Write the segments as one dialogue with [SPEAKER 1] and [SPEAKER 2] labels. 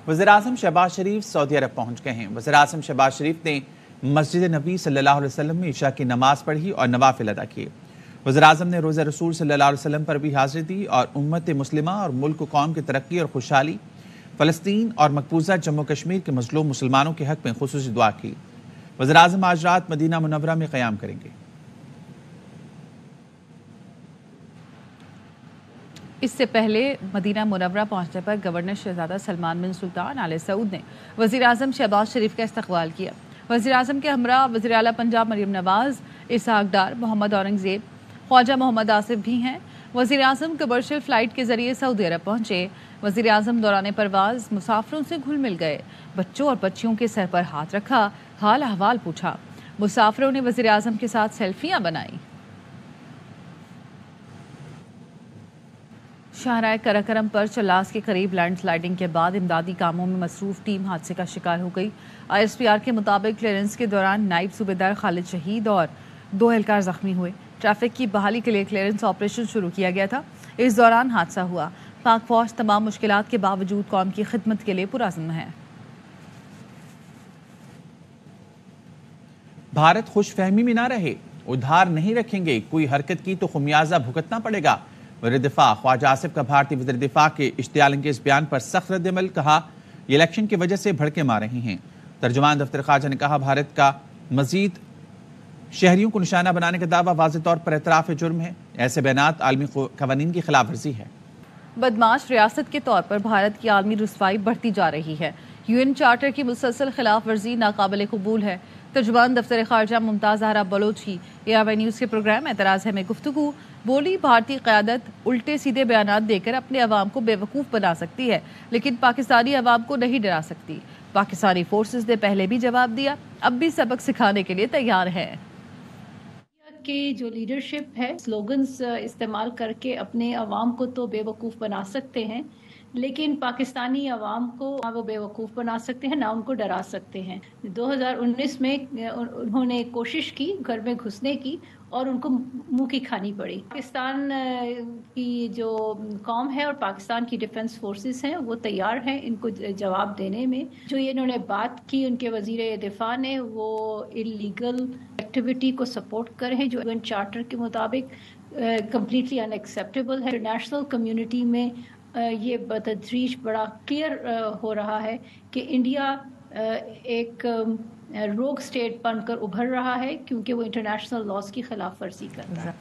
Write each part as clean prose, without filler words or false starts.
[SPEAKER 1] وزیراعظم شہباز شریف سعودی عرب پہنچ گئے ہیں۔ وزیراعظم شہباز شریف نے مسجد نبی صلی اللہ علیہ وسلم میں عشاء کی نماز پڑھی اور نوافل ادا کیے۔ وزیراعظم نے روزہ رسول صلی اللہ علیہ وسلم پر بھی حاضری دی اور امت مسلمہ اور ملک و قوم کی ترقی اور خوشحالی، فلسطین اور مقبوضہ جموں کشمیر کے مظلوم مسلمانوں کے حق میں خصوصی دعا کی۔ وزیراعظم آج رات مدینہ منورہ میں قیام کریں گے۔
[SPEAKER 2] اس سے پہلے مدینہ منورہ پہنچنے پر گورنر شہزادہ سلمان بن سلطان آل سعود نے وزیراعظم شہباز شریف کا استقبال کیا۔ وزیراعظم کے ہمراہ وزیر اعلیٰ پنجاب مریم نواز، اسحاق ڈار، محمد اورنگزیب، خواجہ محمد آصف بھی ہیں۔ وزیراعظم کمرشل فلائٹ کے ذریعے سعودی عرب پہنچے۔ وزیراعظم دوران پرواز مسافروں سے گھل مل گئے، بچوں اور بچیوں کے سر پر ہاتھ رکھا، حال احوال پوچھا۔ مسافروں نے وزیراعظم کے ساتھ سیلفیاں بنائیں۔ شاہراہ قراقرم پر چلاس کے قریب لینڈ سلائیڈنگ کے بعد امدادی کاموں میں مصروف ٹیم حادثے کا شکار ہو گئی۔ آئی ایس پی آر کے مطابق کلیئرنس کے دوران نائب صوبیدار خالد شہید اور 2 اہلکار زخمی ہوئے۔ ٹریفک کی بحالی کے لیے کلیئرنس آپریشن شروع کیا گیا تھا۔ اس دوران حادثہ ہوا۔ پاک فوج تمام مشکلات کے باوجود قوم کی خدمت کے لیے پرعزم ہے۔
[SPEAKER 1] بھارت خوش فہمی میں نہ رہے، ادھار نہیں رکھیں گے، کوئی حرکت کی تو خمیازہ بھگتنا پڑے گا۔ وزیر دفاع خواجہ آصف کا بھارتی وزیر دفاع کے اشتعال انگیز بیان پر سخت رد عمل، کہا یہ الیکشن کی وجہ سے بھڑکے مار رہی ہیں۔ ترجمان دفتر خارجہ نے کہا بھارت کا مزید شہریوں کو نشانہ بنانے کا دعویٰ واضح طور پر اعتراف جرم ہے، ایسے بیانات عالمی قوانین کی خلاف ورزی ہے۔
[SPEAKER 2] بدمعاش ریاست کے طور پر بھارت کی عالمی رسوائی بڑھتی جا رہی ہے۔ UN چارٹر کی مسلسل خلاف ورزی ناقابل قبول ہے۔ ترجمان دفتر خارجہ ممتاز زہرا بلوچ کی ARY نیوز کے پروگرام اعتراض ہے میں گفتگو بولی بھارتی قیادت الٹے سیدھے بیانات دے کر اپنے عوام کو بے وقوف بنا سکتی ہے، لیکن پاکستانی عوام کو نہیں ڈرا سکتی۔ پاکستانی فورسز نے پہلے بھی جواب دیا، اب بھی سبق سکھانے کے لیے تیار ہے۔
[SPEAKER 3] کہ جو لیڈرشپ ہے سلوگنز استعمال کر کے اپنے عوام کو تو بے وقوف بنا سکتے ہیں، لیکن پاکستانی عوام کو نہ وہ بے وقوف بنا سکتے ہیں نہ ان کو ڈرا سکتے ہیں۔ 2019 میں انہوں نے کوشش کی گھر میں گھسنے کی اور ان کو منہ کی کھانی پڑی۔ پاکستان کی جو قوم ہے اور پاکستان کی ڈیفنس فورسز ہیں وہ تیار ہیں ان کو جواب دینے میں۔ جو یہ انہوں نے بات کی ان کے وزیر دفاع نے، وہ اللیگل ایکٹیویٹی کو سپورٹ کرے ہیں جو UN چارٹر کے مطابق کمپلیٹلی ان ایکسیپٹیبل ہے۔ انٹرنیشنل کمیونٹی میں یہ بتدریج بڑا کلیئر ہو رہا ہے کہ انڈیا ایک روگ سٹیٹ بن کر ابھر رہا ہے کیونکہ وہ انٹرنیشنل لاز کی خلاف ورزی کر رہا ہے۔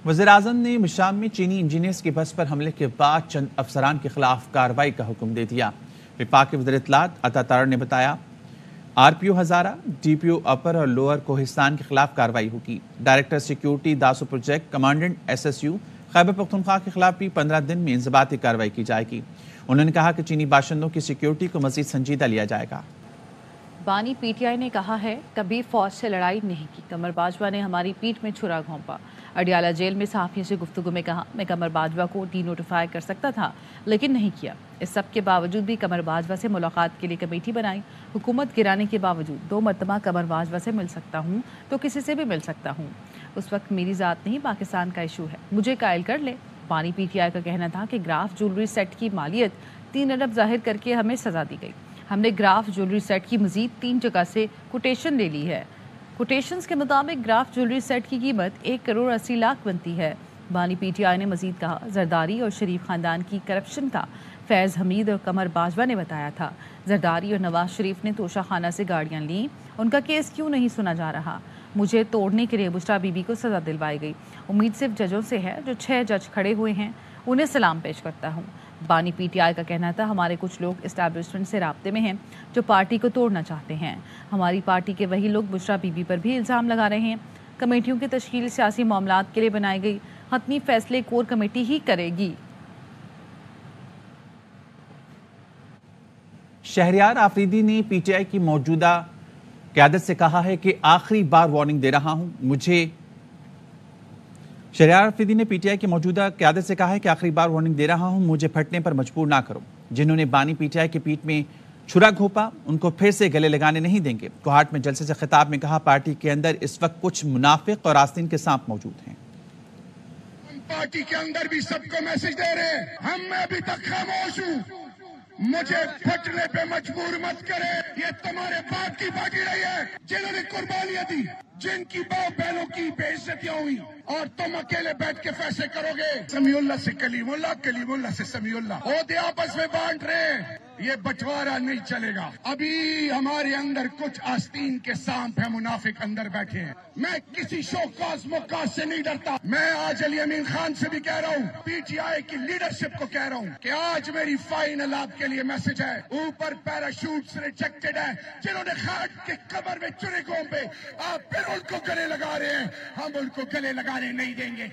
[SPEAKER 1] وزیراعظم نے شام میں چینی انجینئرز کی بس پر حملے کے بعد چند افسران کے خلاف کارروائی کا حکم دے دیا۔ وفاق کے وزیر اطلاعات عطا تارڑ نے بتایا RPO ہزارہ، DPO اپر اور لوئر کوہستان کے خلاف کارروائی ہوگی۔ Director security Dasu project commandant SSU Khyber Pakhtunkhwa کے خلاف بھی 15 دن میں انضباطی کارروائی کی جائے گی۔ انہوں نے کہا کہ چینی باشندوں کی سیکیورٹی کو مزید سنجیدہ لیا جائے گا۔
[SPEAKER 2] بانی PTI نے کہا ہے کبھی فوج سے لڑائی نہیں کی، قمر باجوہ نے ہماری پیٹھ میں چھرا گھونپا۔ اڈیالہ جیل میں صحافیوں سے گفتگو میں کہا میں قمر باجوہ کو ڈی نوٹیفائی کر سکتا تھا لیکن نہیں کیا۔ اس سب کے باوجود بھی قمر باجوہ سے ملاقات کے لیے کمیٹی بنائی۔ حکومت گرانے کے باوجود 2 مرتبہ قمر باجوہ سے مل سکتا ہوں تو کسی سے بھی مل سکتا ہوں۔ اس وقت میری ذات نہیں پاکستان کا ایشو ہے، مجھے قائل کر لے۔ بانی PTI کا کہنا تھا کہ گراف جولری سیٹ کی مالیت 3 ارب ظاہر کر کے ہمیں سزا دی گئی۔ ہم نے گراف جولری سیٹ کی مزید 3 جگہ سے کوٹیشن لے لی ہے۔ کوٹیشنز کے مطابق گراف جولری سیٹ کی قیمت 1 کروڑ 80 لاکھ بنتی ہے۔ بانی PTI نے مزید کہا زرداری اور شریف خاندان کی کرپشن کا فیض حمید اور قمر باجوہ نے بتایا تھا۔ زرداری اور نواز شریف نے توشہ خانہ سے گاڑیاں لیں، ان کا کیس کیوں نہیں سنا جا رہا؟ مجھے توڑنے کے لیے بشرا بی بی کو سزا دلوائی گئی۔ امید صرف ججوں سے ہے، جو 6 جج کھڑے ہوئے ہیں انہیں سلام پیش کرتا ہوں۔ بانی PTI کا کہنا تھا ہمارے کچھ لوگ اسٹیبلشمنٹ سے رابطے میں ہیں جو پارٹی کو توڑنا چاہتے ہیں۔ ہماری پارٹی کے وہی لوگ بشرا بی بی پر بھی الزام لگا رہے ہیں۔ کمیٹیوں کی تشکیل سیاسی معاملات کے لیے بنائی گئی، حتمی فیصلے کور کمیٹی ہی کرے گی۔
[SPEAKER 1] شہریار آفریدی نے PTI کی موجودہ قیادت سے کہا ہے کہ آخری بار وارننگ دے رہا ہوں، شہریار آفریدی نے PTI کی موجودہ قیادت سے کہا ہے کہ آخری بار وارننگ دے رہا ہوں، مجھے پھٹنے پر مجبور نہ کرو۔ جنہوں نے بانی PTI کی پیٹھ میں چھرا گھونپا ان کو پھر سے گلے لگانے نہیں دیں گے۔ کوہاٹ میں جلسے سے خطاب میں کہا پارٹی کے اندر اس وقت کچھ منافق اور آستین کے سانپ موجود ہیں۔
[SPEAKER 4] پارٹی کے اندر بھی سب کو میسج دے رہے ہیں، ہم میں ابھی تک خاموش ہوں، مجھے پھٹنے پہ مجبور مت کرے. یہ تمہارے باپ کی پارٹی رہی ہے جنہوں نے قربانیاں دی, جن کی باپ بہنوں کی بے عزتیاں ہوئی, اور تم اکیلے بیٹھ کے فیصلے کرو گے. سمیع اللہ سے کلیم اللہ, کلیم اللہ سے سمیع اللہ, عہدے آپس میں بانٹ رہے ہیں. یہ بٹوارا نہیں چلے گا. ابھی ہمارے اندر کچھ آستین کے سانپ ہیں, منافق اندر بیٹھے ہیں. میں کسی شوکاز مکاز سے نہیں ڈرتا. میں آج علی امین خان سے بھی کہہ رہا ہوں, پی ٹی آئی کی لیڈرشپ کو کہہ رہا ہوں کہ آج میری فائنل آپ کے لیے میسج ہے. اوپر پیراشوٹس ریجیکٹڈ ہے, جنہوں نے خاک کے قبر میں چنے گوں پہ آپ پھر ان کو گلے لگا رہے ہیں. ہم ان کو گلے لگانے نہیں دیں گے.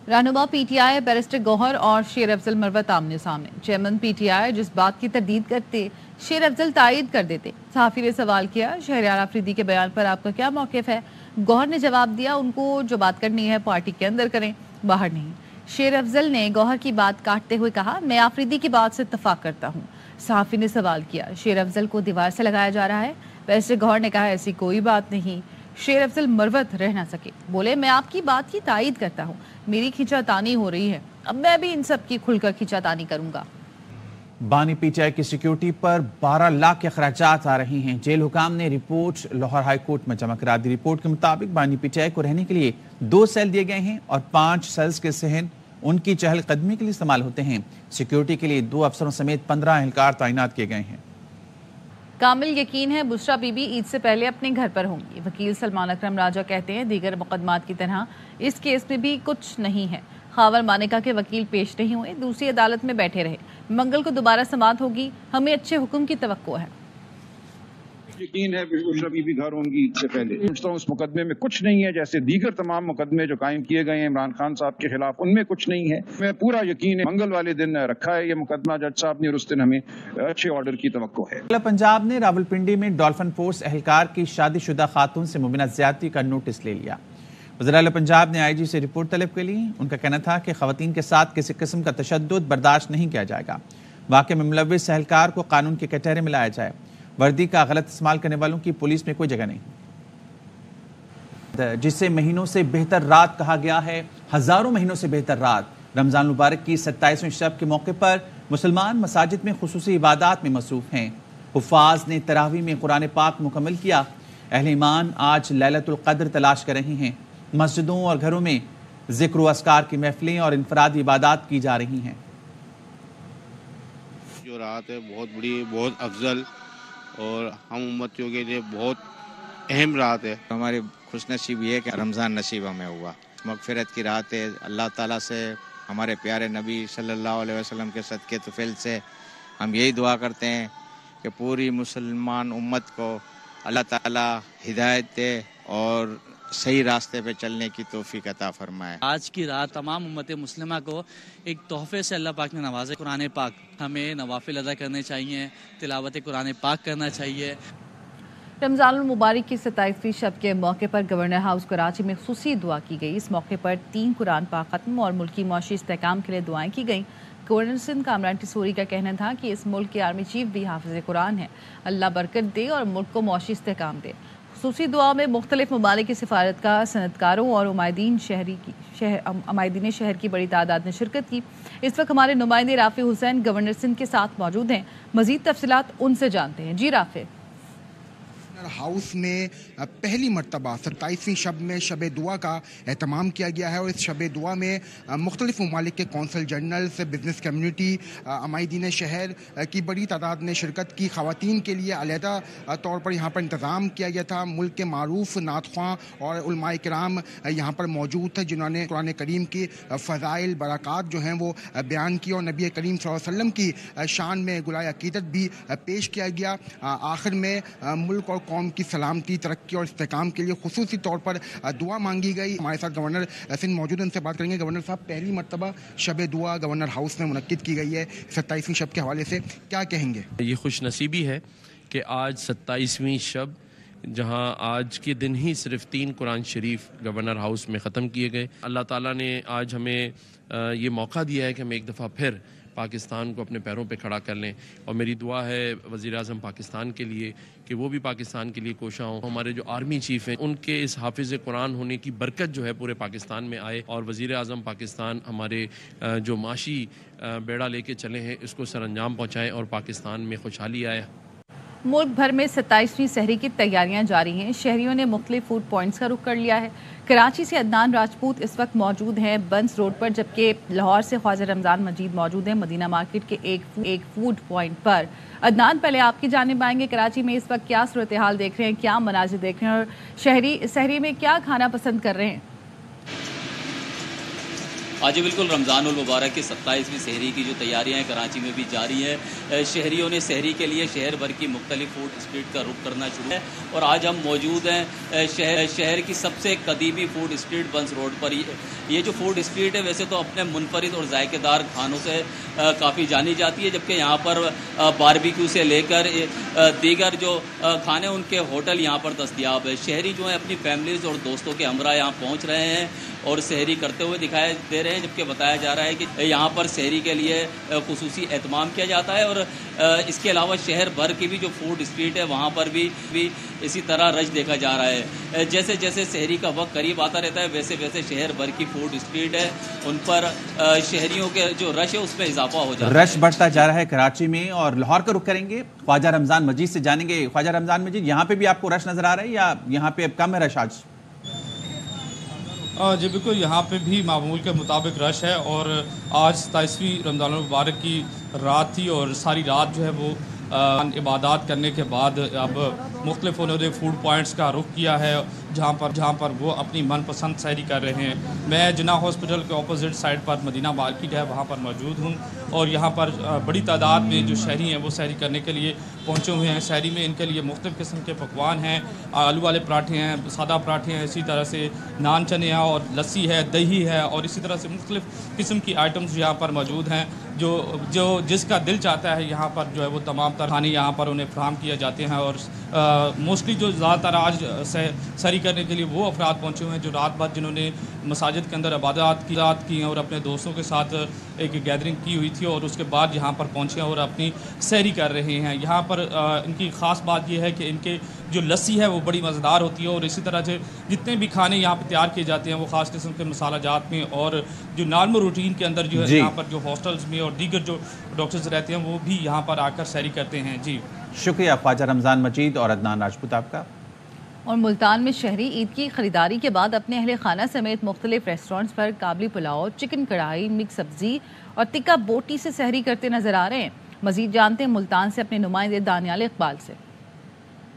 [SPEAKER 2] رہنما پی ٹی آئی بیرسٹر گوہر اور شیر افضل مروت آمنے سامنے. چیئرمین پی ٹی آئی جس بات کی تردید کرتے شیر افضل تائید کر دیتے. صحافی نے سوال کیا, شہریار آفریدی کے بیان پر آپ کا کیا موقف ہے؟ گوہر نے جواب دیا, ان کو جو بات کرنی ہے پارٹی کے اندر کریں, باہر نہیں. شیر افضل نے گوہر کی بات کاٹتے ہوئے کہا, میں آفریدی کی بات سے اتفاق کرتا ہوں. صحافی نے سوال کیا, شیر افضل کو دیوار سے لگایا جا رہا ہے؟ ویسے گوہر نے کہا, ایسی کوئی بات نہیں. شیر افضل مروت رہ نہ سکے, بولے میں آپ کی بات کی تائید کرتا ہوں, میری کھینچا تانی ہو رہی ہے, اب میں بھی ان سب کی کھل کر کھینچا تانی کروں گا.
[SPEAKER 1] بانی پی ٹی آئی کی سیکیورٹی پر 12 لاکھ کے اخراجات آ رہی ہیں. جیل حکام نے رپورٹ لاہور ہائی کورٹ میں جمع کرا دی. رپورٹ کے مطابق بانی پی ٹی آئی کو رہنے کے لیے 2 سیل دیے گئے ہیں اور 5 سیلز کے صحن ان کی چہل قدمی کے لیے استعمال ہوتے ہیں. سیکیورٹی کے لیے 2 افسروں سمیت 15 اہلکار تعینات کیے گئے ہیں.
[SPEAKER 2] کامل یقین ہے بشرا بی بی عید سے پہلے اپنے گھر پر ہوں گی. وکیل سلمان اکرم راجہ کہتے ہیں, دیگر مقدمات کی طرح اس کیس میں بھی کچھ نہیں ہے. خاور مانیکا کے وکیل پیش نہیں ہوئے, دوسری عدالت میں بیٹھے رہے. منگل کو دوبارہ سماعت ہوگی, ہمیں اچھے حکم کی توقع ہے.
[SPEAKER 5] یقین ہے بشرا بی بی گھر ہوں گی عید سے پہلے. سوچتا ہوں اس مقدمے میں کچھ نہیں ہے, جیسے دیگر تمام مقدمے جو قائم کیے گئے ہیں عمران خان صاحب کے خلاف, ان میں کچھ نہیں ہے. میں پورا یقین ہے منگل والے دن رکھا ہے یہ مقدمہ جج صاحب نے, اور اس دن ہمیں اچھے آرڈر کی توقع ہے.
[SPEAKER 1] پنجاب نے راولپنڈی میں ڈالفن فورس اہلکار کی شادی شدہ خاتون سے مبینہ زیادتی کا نوٹس لے لیا. وزیر اعلیٰ پنجاب نے آئی جی سے رپورٹ طلب کے لی. ان کا کہنا تھا کہ خواتین کے ساتھ کسی قسم کا تشدد برداشت نہیں کیا جائے گا. واقعے میں ملوث اہلکار کو قانون کے کٹہرے میں لایا جائے. وردی کا غلط استعمال کرنے والوں کی پولیس میں کوئی جگہ نہیں. جسے مہینوں سے بہتر رات کہا گیا ہے, ہزاروں مہینوں سے بہتر رات. رمضان مبارک کی 27ویں شب کے موقع پر مسلمان مساجد میں خصوصی عبادات میں مصروف ہیں. حفاظ نے تراویح میں قرآن پاک مکمل کیا. اہل ایمان آج لیلۃ القدر تلاش کر رہے ہیں. مسجدوں اور گھروں میں ذکر و اذکار کی محفلیں اور انفرادی عبادات کی جا رہی ہیں.
[SPEAKER 6] جو رات ہے بہت بڑی, بہت افضل اور ہم امتیوں کے لیے بہت اہم رات ہے.
[SPEAKER 7] ہماری خوش نصیب یہ ہے کہ رمضان نصیب ہمیں ہوا. مغفرت کی رات ہے. اللہ تعالیٰ سے, ہمارے پیارے نبی صلی اللہ علیہ وسلم کے صدقے طفیل سے ہم یہی دعا کرتے ہیں کہ پوری مسلمان امت کو اللہ تعالیٰ ہدایت دے اور صحیح راستے پہ چلنے کی توفیق عطا فرمائے.
[SPEAKER 8] آج کی رات تمام امت مسلمہ کو ایک تحفے سے اللہ پاک نے نوازے. قرآن پاک ہمیں نوافل ادا کرنے چاہیے, تلاوت قرآن پاک کرنا چاہیے.
[SPEAKER 2] رمضان المبارک کی 27ویں شب کے موقع پر گورنر ہاؤس کراچی میں خصوصی دعا کی گئی. اس موقع پر 3 قرآن پاک ختم اور ملکی معاشی استحکام کے لیے دعائیں کی گئیں. گورنر سندھ کامران ٹیسوری کا کہنا تھا کہ اس ملک کے آرمی چیف بھی حافظ قرآن ہیں. اللہ برکت دے اور ملک کو معاشی استحکام دے. خصوصی دعا میں مختلف ممالک کی سفارتکار, صنعتکاروں اور عمائدین شہر کی بڑی تعداد نے شرکت کی. اس وقت ہمارے نمائندے رافع حسین گورنر سندھ کے ساتھ موجود ہیں. مزید تفصیلات ان سے جانتے ہیں. جی رافع.
[SPEAKER 9] ہاؤس میں پہلی مرتبہ 27ویں شب میں شب دعا کا اہتمام کیا گیا ہے, اور اس شب دعا میں مختلف ممالک کے کونسل جنرلز, بزنس کمیونٹی, عمائدین شہر کی بڑی تعداد نے شرکت کی. خواتین کے لیے علیحدہ طور پر یہاں پر انتظام کیا گیا تھا. ملک کے معروف نعت خواں اور علماء کرام یہاں پر موجود تھے, جنہوں نے قرآن کریم کی فضائل برکات جو ہیں وہ بیان کی, اور نبی کریم صلی اللہ علیہ وسلم کی شان میں گلائے عقیدت بھی پیش کیا گیا. آخر میں ملک اور قوم کی سلامتی, ترقی اور استحکام کے لیے خصوصی طور پر دعا مانگی گئی. ہمارے ساتھ گورنر سندھ موجود ہیں, ان سے بات کریں گے. گورنر صاحب, پہلی مرتبہ شب دعا گورنر ہاؤس میں منعقد کی گئی ہے 27ویں شب کے حوالے سے, کیا کہیں گے؟
[SPEAKER 10] یہ خوش نصیبی ہے کہ آج 27ویں شب, جہاں آج کے دن ہی صرف 3 قرآن شریف گورنر ہاؤس میں ختم کیے گئے. اللہ تعالیٰ نے آج ہمیں یہ موقع دیا ہے کہ ہم ایک دفعہ پھر پاکستان کو اپنے پیروں پہ کھڑا کر لیں. اور میری دعا ہے وزیر اعظم پاکستان کے لیے کہ وہ بھی پاکستان کے لیے کوشاں ہوں. ہمارے جو آرمی چیف ہیں ان کے اس حافظ قرآن ہونے کی برکت جو ہے پورے پاکستان میں آئے, اور وزیر اعظم پاکستان ہمارے جو معاشی بیڑا لے کے چلے ہیں اس کو سر انجام پہنچائیں اور پاکستان میں خوشحالی آئے.
[SPEAKER 2] ملک بھر میں 27ویں سحری کی تیاریاں جاری ہیں. شہریوں نے مختلف فوڈ پوائنٹس کا رخ کر لیا ہے. کراچی سے عدنان راجپوت اس وقت موجود ہیں بنس روڈ پر, جبکہ لاہور سے خواجہ رمضان مجید موجود ہیں مدینہ مارکیٹ کے ایک فوڈ پوائنٹ پر. عدنان, پہلے آپ کی جانب آئیں گے. کراچی میں اس وقت کیا صورتحال دیکھ رہے ہیں, کیا مناظر دیکھ رہے ہیں, اور شہری میں کیا کھانا پسند کر رہے ہیں؟
[SPEAKER 11] آج بالکل رمضان المبارک کی 27ویں سحری کی جو تیاریاں ہیں کراچی میں بھی جاری ہیں. شہریوں نے سحری کے لیے شہر بھر کی مختلف فوڈ اسٹریٹ کا رخ کرنا شروع ہے, اور آج ہم موجود ہیں شہر کی سب سے قدیمی فوڈ اسٹریٹ بنس روڈ پر. یہ جو فوڈ اسٹریٹ ہے ویسے تو اپنے منفرد اور ذائقے دار کھانوں سے کافی جانی جاتی ہے, جبکہ یہاں پر باربیکیو سے لے کر دیگر جو کھانے ان کے ہوٹل یہاں پر دستیاب ہے. شہری جو ہیں اپنی فیملیز اور دوستوں کے ہمراہ یہاں پہنچ رہے ہیں اور سحری کرتے ہوئے دکھائی دے رہے ہیں, جبکہ بتایا جا رہا ہے کہ یہاں پر سحری کے لیے خصوصی اہتمام کیا جاتا ہے. اور اس کے علاوہ شہر بھر کی بھی جو فوڈ اسٹریٹ ہے وہاں پر بھی اسی طرح رش دیکھا جا رہا ہے. جیسے جیسے سحری کا وقت قریب آتا رہتا ہے ویسے ویسے شہر بھر کی فوڈ اسٹریٹ ہے ان پر شہریوں کے جو رش ہے اس میں اضافہ ہو جاتا ہے.
[SPEAKER 1] رش بڑھتا جا رہا ہے کراچی میں, اور لاہور کا رخ کریں گے. خواجہ رمضان مجید سے جانیں گے. خواجہ رمضان مجید, یہاں پہ بھی آپ کو رش نظر آ رہا ہے یا یہاں پہ اب کم ہے رش آج؟
[SPEAKER 12] جی بالکل, یہاں پہ بھی معمول کے مطابق رش ہے, اور آج 27ویں رمضان المبارک کی رات تھی اور ساری رات جو ہے وہ عبادات کرنے کے بعد اب مختلف انہوں نے فوڈ پوائنٹس کا رخ کیا ہے جہاں پر وہ اپنی من پسند سحری کر رہے ہیں. میں جناح ہاسپٹل کے اپوزٹ سائڈ پر مدینہ مارکیٹ ہے وہاں پر موجود ہوں, اور یہاں پر بڑی تعداد میں جو شہری ہیں وہ سحری کرنے کے لیے پہنچے ہوئے ہیں. سحری میں ان کے لیے مختلف قسم کے پکوان ہیں, آلو والے پراٹھے ہیں, سادہ پراٹھے ہیں, اسی طرح سے نان چنے ہیں, اور لسی ہے, دہی ہے, اور اسی طرح سے مختلف قسم کی آئٹمز یہاں پر موجود ہیں. جو جس کا دل چاہتا ہے یہاں پر جو ہے وہ تمام تر کھانے یہاں پر انہیں فراہم کیے جاتے ہیں. اور موسٹلی جو زیادہ تر آج سحری کرنے کے لیے وہ افراد پہنچے ہوئے ہیں جو رات بھر جنہوں نے مساجد کے اندر عبادات کی ہیں اور اپنے دوستوں کے ساتھ ایک گیدرنگ کی ہوئی تھی, اور اس کے بعد یہاں پر پہنچے ہیں اور اپنی سحری کر رہے ہیں. یہاں پر ان کی خاص بات یہ ہے کہ ان کے جو لسی ہے وہ بڑی مزیدار ہوتی ہے, اور اسی طرح سے جتنے بھی کھانے یہاں پہ تیار کیے جاتے ہیں وہ خاص قسم کے مسالہ جات میں, اور جو نارمل روٹین کے اندر جو ہے یہاں پر جو ہاسٹلز میں اور دیگر جو ڈاکٹرز رہتے ہیں وہ بھی یہاں پر آ کر سحری کرتے ہیں. جی
[SPEAKER 1] شکریہ خواجہ رمضان مجید اور عدنان راجپوت آپ کا.
[SPEAKER 2] اور ملتان میں شہری عید کی خریداری کے بعد اپنے اہل خانہ سمیت مختلف ریسٹورنٹس پر قابلی پلاؤ, چکن کڑھائی, مکس سبزی اور ٹکا بوٹی سے سحری کرتے نظر آ رہے ہیں. مزید جانتے ہیں ملتان سے اپنے نمائندے دانیال اقبال سے.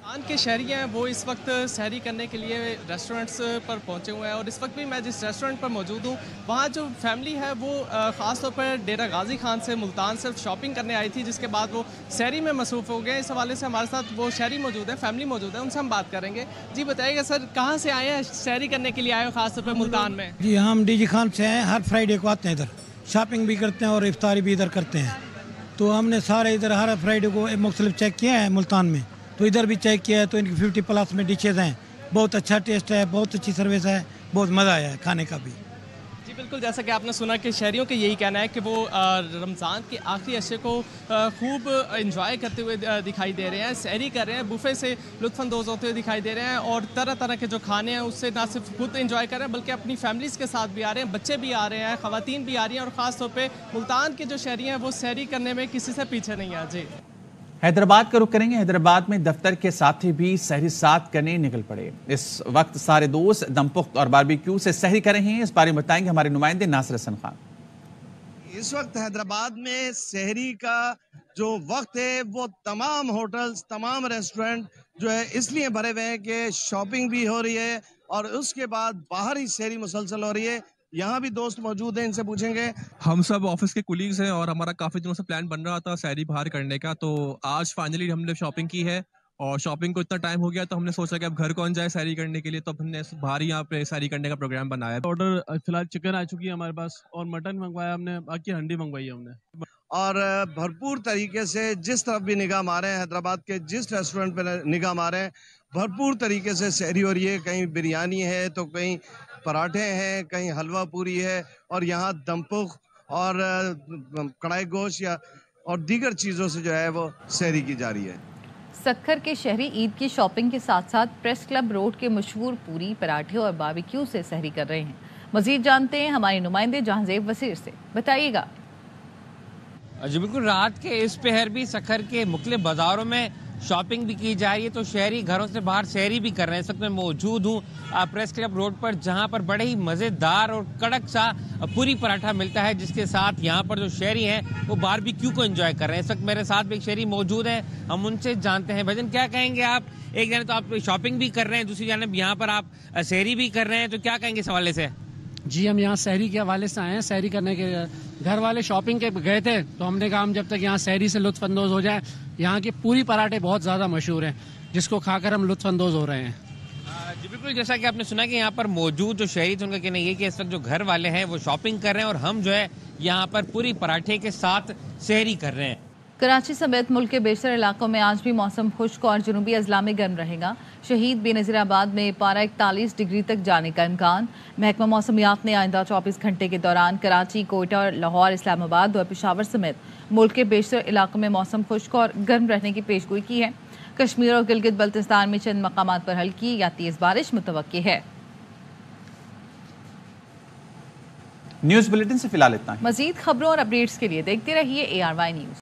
[SPEAKER 13] ملتان کے شہری ہیں وہ اس وقت سحری کرنے کے لیے ریسٹورنٹس پر پہنچے ہوئے ہیں, اور اس وقت بھی میں جس ریسٹورنٹ پر موجود ہوں وہاں جو فیملی ہے وہ خاص طور پر ڈیرہ غازی خان سے ملتان صرف شاپنگ کرنے آئی تھی, جس کے بعد وہ سحری میں مصروف ہو گئے. اس حوالے سے ہمارے ساتھ وہ شہری موجود ہیں, فیملی موجود ہے, ان سے ہم بات کریں گے. جی بتائیے گا سر, کہاں سے آئے ہیں سحری کرنے کے لیے آئے ہو خاص طور پر ملتان میں؟
[SPEAKER 14] جی ہم ڈی جی خان سے ہیں, ہر فرائیڈے کو آتے ہیں ادھر, شاپنگ بھی کرتے ہیں اور افطاری بھی ادھر کرتے ہیں. تو ہم نے سارے ادھر ہر فرائیڈے کو مختلف چیک کیا ہے ملتان میں, تو ادھر بھی چیک کیا ہے تو ان کی 50+ میں ڈشز ہیں. بہت اچھا ٹیسٹ ہے, بہت اچھی سروس ہے, بہت مزہ آیا ہے کھانے کا بھی.
[SPEAKER 13] جی بالکل, جیسا کہ آپ نے سنا کہ شہریوں کا یہی کہنا ہے کہ وہ رمضان کے آخری عشرے کو خوب انجوائے کرتے ہوئے دکھائی دے رہے ہیں, سحری کر رہے ہیں, بوفے سے لطف اندوز ہوتے ہوئے دکھائی دے رہے ہیں, اور طرح طرح کے جو کھانے ہیں اس سے نہ صرف خود انجوائے کر رہے ہیں بلکہ اپنی فیملیز کے ساتھ بھی آ رہے ہیں, بچے بھی آ رہے ہیں, خواتین بھی آ رہی ہیں, اور خاص طور پہ ملتان کے جو شہری ہیں وہ سحری کرنے میں کسی سے پیچھے نہیں ہیں. جی
[SPEAKER 1] حیدرآباد کا رخ کریں گے. حیدرآباد میں دفتر کے ساتھی بھی سحری ساتھ کرنے نکل پڑے. اس وقت سارے دوست دم پخت اور باربیکیو سے سحری کر رہے ہیں. اس بارے میں بتائیں گے ہمارے نمائندے ناصر حسن خان.
[SPEAKER 15] اس وقت حیدرآباد میں سحری کا جو وقت ہے وہ تمام ہوٹلز, تمام ریسٹورنٹ جو ہے اس لیے بھرے ہوئے ہیں کہ شاپنگ بھی ہو رہی ہے اور اس کے بعد باہر ہی سحری مسلسل ہو رہی ہے. یہاں بھی دوست موجود ہیں, ان سے پوچھیں گے.
[SPEAKER 16] ہم سب آفس کے کولیگز ہیں اور ہمارا کافی دنوں سے پلان بن رہا تھا سحری باہر کرنے کا, تو آج فائنلی ہم نے شاپنگ کی ہے, اور شاپنگ کو اتنا ٹائم ہو گیا تو ہم نے سوچا کہ اب گھر کون جائے سحری کرنے کے لیے, تو ہم نے باہر ہی یہاں پہ سحری کرنے کا پروگرام بنایا.
[SPEAKER 17] آرڈر فی الحال چکن آ چکی ہے ہمارے پاس, اور مٹن منگوایا ہم نے, باقی ہنڈی منگوائی ہے ہم نے.
[SPEAKER 15] اور بھرپور طریقے سے جس طرف بھی نگاہ مارے ہیں, حیدرآباد کے جس ریسٹورنٹ پہ نگاہ مارے ہیں, بھرپور طریقے سے سحری ہو رہی ہے. کہیں بریانی ہے تو کہیں پراٹھے ہیں, کہیں حلوہ پوری ہے, اور یہاں دم پخت اور کڑھائی گوشت یا اور دیگر چیزوں سے جو ہے وہ سحری کی جا رہی ہے۔
[SPEAKER 2] سکھر کے شہری عید کی شاپنگ کے ساتھ ساتھ پریس کلب روڈ کے مشہور پوری، پراٹھے اور باربیکیو سے سحری کر رہے ہیں۔ مزید جانتے ہیں ہمارے نمائندے جہانزیب وزیر سے، بتائیے گا۔
[SPEAKER 18] جی بالکل، رات کے اس پہر بھی سکھر کے مختلف بازاروں میں شاپنگ بھی کی جا رہی ہے، تو شہری گھروں سے باہر سحری بھی کر رہے ہیں۔ اس وقت میں موجود ہوں پریس کلب روڈ پر، جہاں پر بڑے ہی مزیدار اور کڑک سا پوری پراٹھا ملتا ہے، جس کے ساتھ یہاں پر جو شہری ہیں وہ باربیکیو کو انجوائے کر رہے ہیں۔ اس وقت میرے ساتھ بھی ایک شہری موجود ہے، ہم ان سے جانتے ہیں۔ بھجن کیا کہیں گے آپ؟ ایک جانب تو آپ شاپنگ بھی کر رہے ہیں، دوسری جانب یہاں پر آپ سحری بھی کر رہے ہیں، تو کیا کہیں گے اس حوالے سے؟
[SPEAKER 19] جی ہم یہاں سحری کے حوالے سے آئے ہیں، سحری کرنے کے۔ گھر والے شاپنگ کے گئے تھے تو ہم نے کہا ہم جب تک یہاں سحری سے لطف اندوز ہو جائیں۔ یہاں کے پوری پراٹھے بہت زیادہ مشہور ہیں، جس کو کھا کر ہم لطف اندوز ہو رہے ہیں۔
[SPEAKER 18] جی بالکل، جیسا کہ آپ نے سنا کہ یہاں پر موجود جو شہری تھے ان کا کہنا یہ کہ اس وقت جو گھر والے ہیں وہ شاپنگ کر رہے ہیں اور ہم جو ہے یہاں پر پوری پراٹھے کے ساتھ سحری کر رہے ہیں۔
[SPEAKER 2] کراچی سمیت ملک کے بیشتر علاقوں میں آج بھی موسم خشک اور جنوبی اضلاع میں گرم رہے گا۔ شہید بے نظیر آباد میں پارہ 41 ڈگری تک جانے کا امکان۔ محکمہ موسمیات نے آئندہ 24 گھنٹے کے دوران کراچی، کوئٹہ اور لاہور، اسلام آباد اور پشاور سمیت ملک کے بیشتر علاقوں میں موسم خشک اور گرم رہنے کی پیشگوئی کی ہے۔ کشمیر اور گلگت بلتستان میں چند مقامات پر ہلکی یا تیز بارش متوقع ہے۔
[SPEAKER 1] نیوز بلیٹن سے فی الحال اتنا ہی۔
[SPEAKER 2] مزید خبروں اور اپڈیٹس کے لیے دیکھتے رہیے ARY نیوز۔